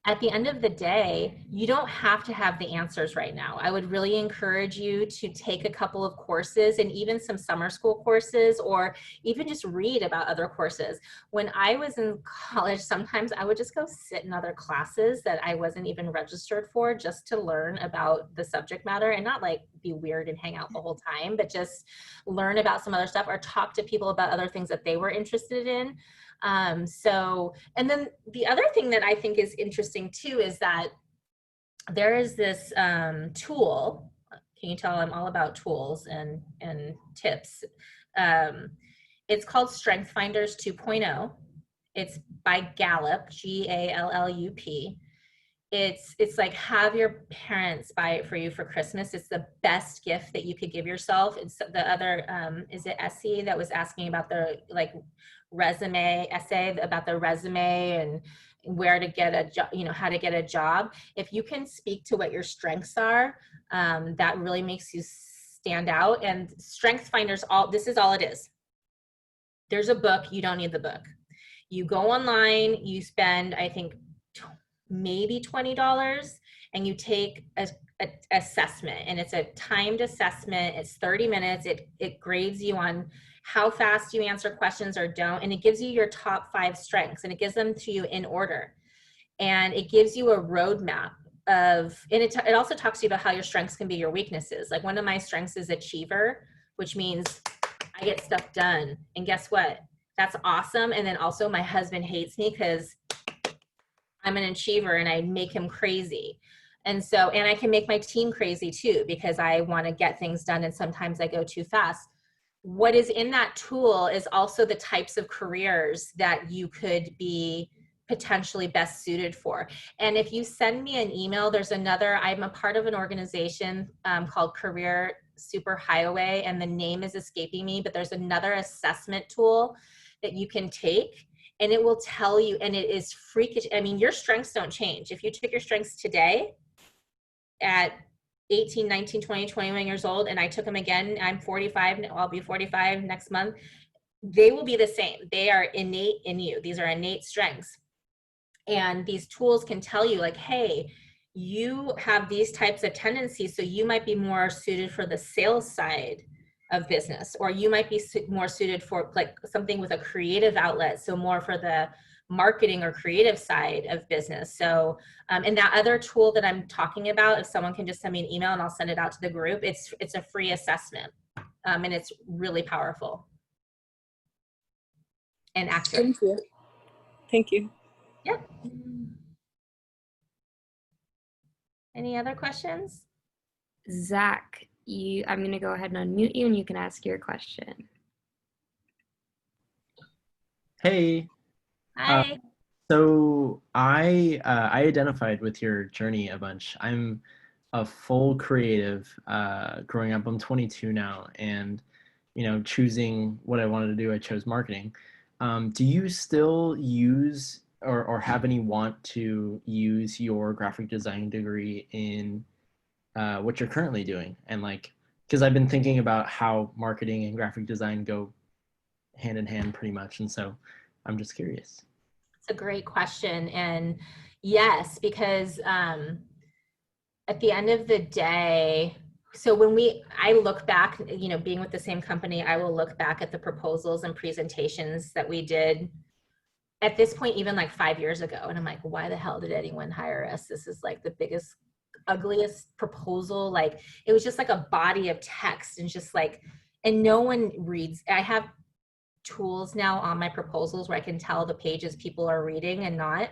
S4: at the end of the day, you don't have to have the answers right now. I would really encourage you to take a couple of courses, and even some summer school courses, or even just read about other courses. When I was in college, sometimes I would just go sit in other classes that I wasn't even registered for, just to learn about the subject matter, and not like be weird and hang out the whole time, but just learn about some other stuff or talk to people about other things that they were interested in. And then the other thing that I think is interesting too is that there is this tool. Can you tell I'm all about tools and tips? It's called Strength Finders 2.0. It's by Gallup, Gallup. It's like, have your parents buy it for you for Christmas. It's the best gift that you could give yourself. It's the other, is it Essie that was asking about the like resume essay about the resume and where to get a job, how to get a job. If you can speak to what your strengths are, that really makes you stand out. And Strength Finders, this is all it is. There's a book, you don't need the book. You go online, you spend, I think, maybe $20, and you take a assessment, and it's a timed assessment. It's 30 minutes. It grades you on how fast you answer questions or don't, and it gives you your top 5 strengths, and it gives them to you in order, and it gives you a roadmap of, and it also talks to you about how your strengths can be your weaknesses. Like, one of my strengths is achiever, which means I get stuff done, and guess what? That's awesome. And then also my husband hates me because I'm an achiever and I make him crazy. And I can make my team crazy too, because I want to get things done, and sometimes I go too fast. What is in that tool is also the types of careers that you could be potentially best suited for. And if you send me an email, I'm a part of an organization called Career Superhighway, and the name is escaping me, but there's another assessment tool that you can take, and it will tell you, and it is freakish. I mean, your strengths don't change. If you took your strengths today at 18, 19, 20, 21 years old, and I took them again, I'm 45, I'll be 45 next month, they will be the same. They are innate in you. These are innate strengths. And these tools can tell you like, hey, you have these types of tendencies, so you might be more suited for the sales side of business, or you might be more suited for like something with a creative outlet, so more for the marketing or creative side of business. So and that other tool that I'm talking about, if someone can just send me an email and I'll send it out to the group, it's a free assessment, and it's really powerful and accurate.
S7: Thank you. Thank you.
S4: Yep. Any other questions?
S5: Zach, I'm going to go ahead and unmute you and you can ask your question.
S8: Hey.
S4: Hi.
S8: So I identified with your journey a bunch. I'm a full creative. Growing up, I'm 22 now, and choosing what I wanted to do, I chose marketing. Do you still use or have any want to use your graphic design degree in what you're currently doing? And like, because I've been thinking about how marketing and graphic design go hand in hand pretty much, and so I'm just curious.
S4: It's a great question. And yes, because at the end of the day, so when I look back, being with the same company, I will look back at the proposals and presentations that we did at this point, even like 5 years ago. And I'm like, why the hell did anyone hire us? This is like the biggest, ugliest proposal. Like, it was just like a body of text and just like, and no one reads. I have tools now on my proposals where I can tell the pages people are reading and not.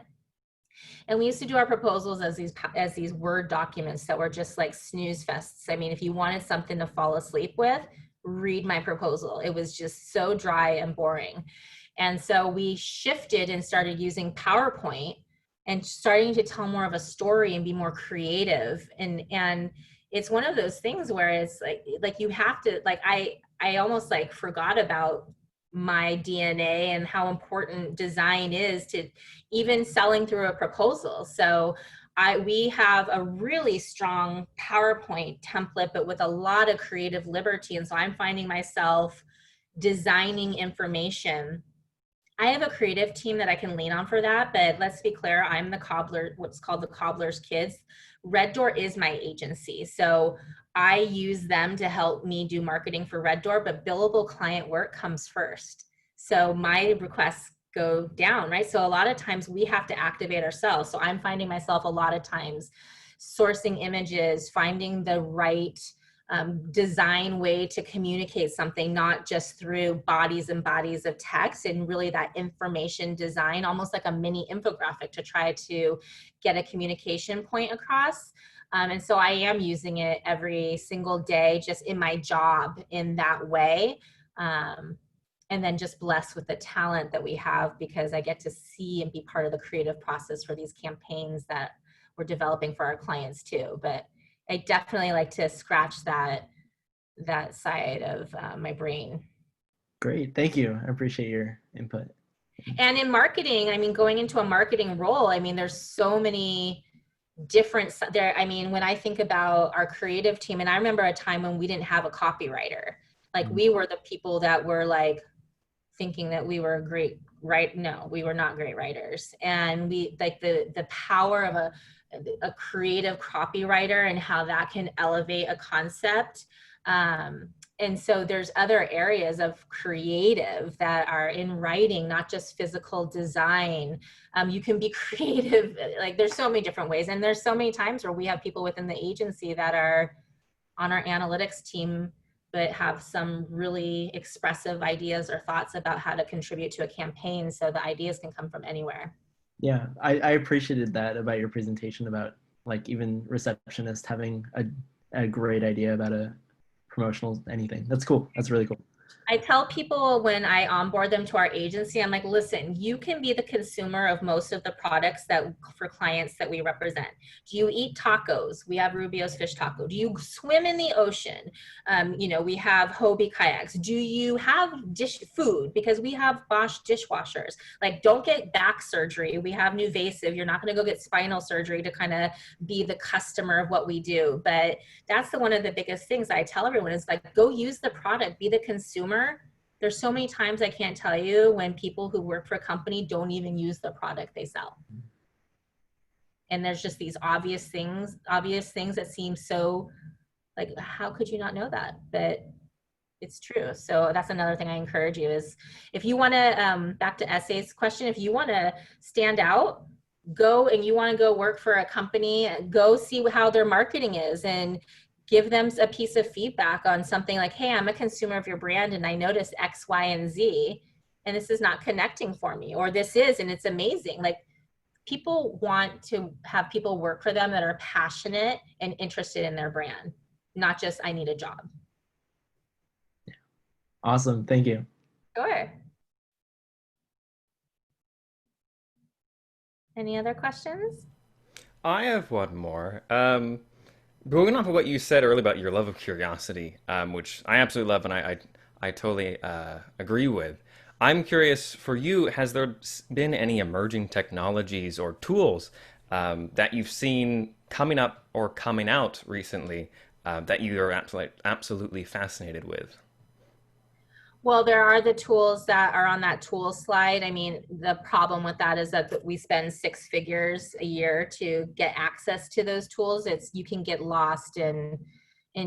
S4: And we used to do our proposals as these Word documents that were just like snooze fests. I mean, if you wanted something to fall asleep with, read my proposal. It was just so dry and boring. And so we shifted and started using PowerPoint and starting to tell more of a story and be more creative. And it's one of those things where it's like you have to, like, I almost like forgot about my DNA and how important design is to even selling through a proposal. So we have a really strong PowerPoint template, but with a lot of creative liberty. And so I'm finding myself designing information. I have a creative team that I can lean on for that, but let's be clear, I'm the cobbler, what's called the cobbler's kids. Red Door is my agency. So I use them to help me do marketing for Red Door, but billable client work comes first. So my requests go down, right? So a lot of times we have to activate ourselves. So I'm finding myself a lot of times sourcing images, finding the right design way to communicate something, not just through bodies and bodies of text, and really that information design, almost like a mini infographic to try to get a communication point across. And so I am using it every single day, just in my job in that way. And then just blessed with the talent that we have, because I get to see and be part of the creative process for these campaigns that we're developing for our clients too. But I definitely like to scratch that side of my brain.
S8: Great, thank you. I appreciate your input.
S4: And in marketing, I mean, going into a marketing role, I mean, there's so many different there. I mean, when I think about our creative team, and I remember a time when we didn't have a copywriter. Like, we were the people that were like thinking that we were great, right? No, we were not great writers. And we like the power of a creative copywriter and how that can elevate a concept. And so there's other areas of creative that are in writing, not just physical design. You can be creative, like there's so many different ways. And there's so many times where we have people within the agency that are on our analytics team, but have some really expressive ideas or thoughts about how to contribute to a campaign. So the ideas can come from anywhere.
S8: Yeah, I appreciated that about your presentation about like even receptionist having a great idea about a promotional anything. That's cool. That's really cool.
S4: I tell people when I onboard them to our agency, I'm like, listen, you can be the consumer of most of the products that for clients that we represent. Do you eat tacos? We have Rubio's fish taco. Do you swim in the ocean? You know, we have Hobie kayaks. Do you have dish food? Because we have Bosch dishwashers. Like, don't get back surgery. We have Nuvasive. You're not going to go get spinal surgery to kind of be the customer of what we do. But that's one of the biggest things I tell everyone is like, go use the product, be the consumer. There's so many times I can't tell you when people who work for a company don't even use the product they sell. And there's just these obvious things that seem so like, how could you not know that? But it's true. So that's another thing I encourage you is if you want to, back to Essay's question, if you want to stand out, go and you want to go work for a company, go see how their marketing is and give them a piece of feedback on something like, hey, I'm a consumer of your brand and I noticed X, Y, and Z, and this is not connecting for me, or this is, and it's amazing. Like, people want to have people work for them that are passionate and interested in their brand, not just I need a job.
S8: Awesome. Thank you.
S4: Sure. Any other questions?
S1: I have one more. Building off of what you said earlier about your love of curiosity, which I absolutely love and I totally agree with. I'm curious, for you, has there been any emerging technologies or tools that you've seen coming up or coming out recently that you are absolutely fascinated with?
S4: Well, there are the tools that are on that tool slide. I mean, the problem with that is that we spend 6 figures a year to get access to those tools. You can get lost in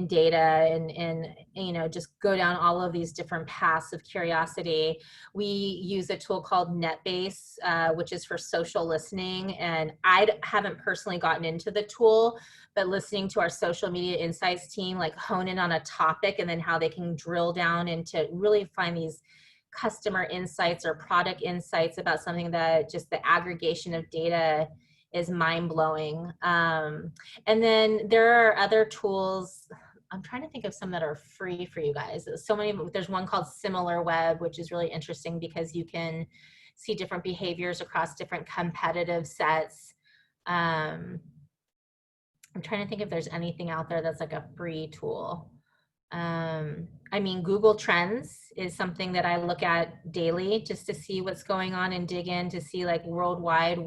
S4: data and you know, just go down all of these different paths of curiosity. We use a tool called NetBase, which is for social listening. And I haven't personally gotten into the tool, but listening to our social media insights team, like hone in on a topic and then how they can drill down into really find these customer insights or product insights about something that just the aggregation of data is mind-blowing. And then there are other tools. I'm trying to think of some that are free for you guys. There's one called SimilarWeb, which is really interesting because you can see different behaviors across different competitive sets. I'm trying to think if there's anything out there that's like a free tool. I mean, Google Trends is something that I look at daily just to see what's going on and dig in to see like worldwide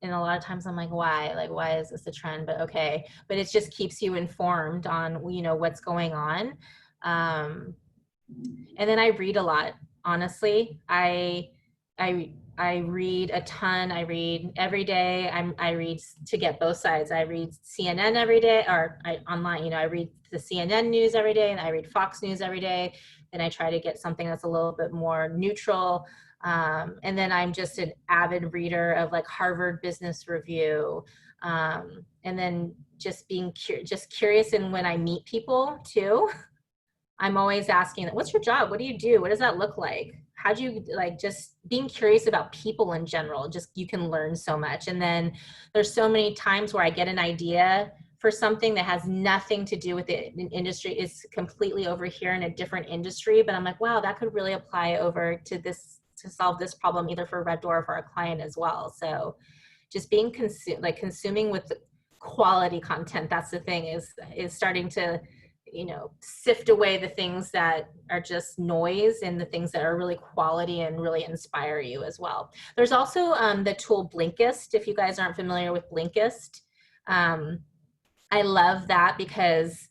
S4: and a lot of times I'm like, why is this a trend? But okay, but it just keeps you informed on, you know, what's going on. And then I read a lot, honestly. I read a ton. I read every day. I read to get both sides. I read CNN every day, or online, you know, I read the CNN news every day and I read Fox News every day. And I try to get something that's a little bit more neutral. And then I'm just an avid reader of like Harvard Business Review. And then just being curious. And when I meet people too, I'm always asking, what's your job? What do you do? What does that look like? How do you like, just being curious about people in general, just you can learn so much. And then there's so many times where I get an idea for something that has nothing to do with the industry. It's completely over here in a different industry, but I'm like, wow, that could really apply over to this, to solve this problem, either for Red Door or for our client as well. So just being consuming with quality content. That's the thing, is starting to, you know, sift away the things that are just noise and the things that are really quality and really inspire you as well. There's also the tool Blinkist. If you guys aren't familiar with Blinkist, I love that because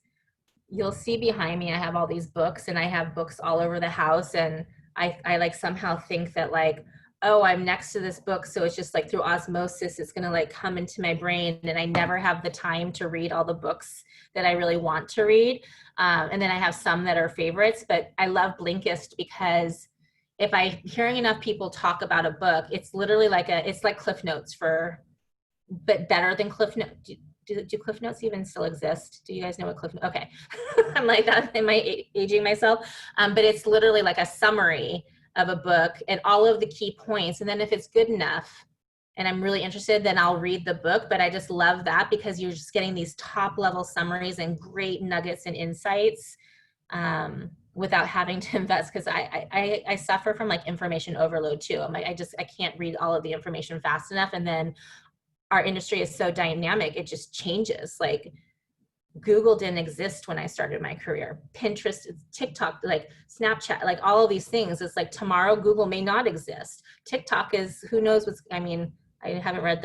S4: you'll see behind me, I have all these books and I have books all over the house, and I like somehow think that like, oh, I'm next to this book, so it's just like through osmosis, it's gonna like come into my brain, and I never have the time to read all the books that I really want to read. And then I have some that are favorites, but I love Blinkist because if I'm hearing enough people talk about a book, it's literally like it's like Cliff Notes but better than Cliff Notes. Do Cliff Notes even still exist? Do you guys know what Cliff Notes? Okay. I'm like that. Am I aging myself? But it's literally like a summary of a book and all of the key points. And then if it's good enough and I'm really interested, then I'll read the book. But I just love that because you're just getting these top level summaries and great nuggets and insights without having to invest. Because I suffer from like information overload too. I'm like, I can't read all of the information fast enough. And then our industry is so dynamic, it just changes. Like Google didn't exist when I started my career. Pinterest, TikTok, like Snapchat, like all of these things. It's like tomorrow Google may not exist. TikTok is, who knows what's, I mean, I haven't read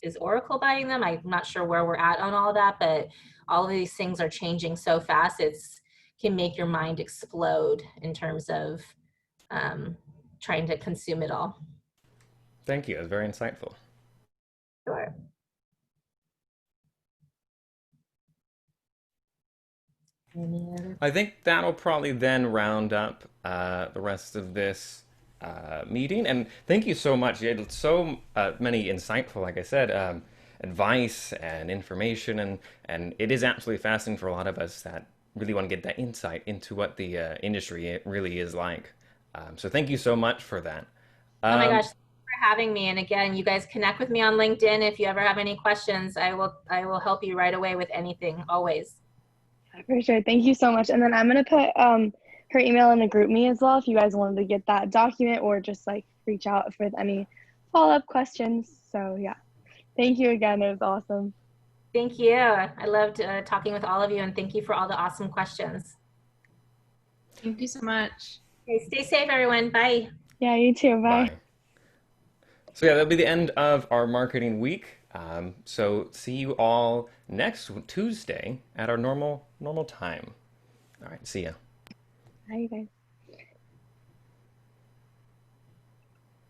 S4: is Oracle buying them? I'm not sure where we're at on all of that, but all of these things are changing so fast. It's can make your mind explode in terms of trying to consume it all.
S1: Thank you. It was very insightful.
S4: Sure. Any other?
S1: I think that'll probably then round up the rest of this meeting. And thank you so much. You had so many insightful, like I said, advice and information, and it is absolutely fascinating for a lot of us that really want to get that insight into what the industry really is like. So thank you so much for that.
S4: Oh my
S1: Um,
S4: gosh, thank you for having me. And again, you guys connect with me on LinkedIn. If you ever have any questions, I will help you right away with anything, always.
S3: For sure. Thank you so much. And then I'm gonna put her email in the group me as well if you guys wanted to get that document or just like reach out with any follow-up questions. So yeah. Thank you again. It was awesome.
S4: Thank you. I loved talking with all of you, and thank you for all the awesome questions.
S9: Thank you so much.
S4: Okay, stay safe, everyone. Bye.
S3: Yeah, you too. Bye.
S1: bye. So yeah, that'll be the end of our marketing week. So see you all next Tuesday at our normal time. All right, see ya.
S3: Bye, you guys.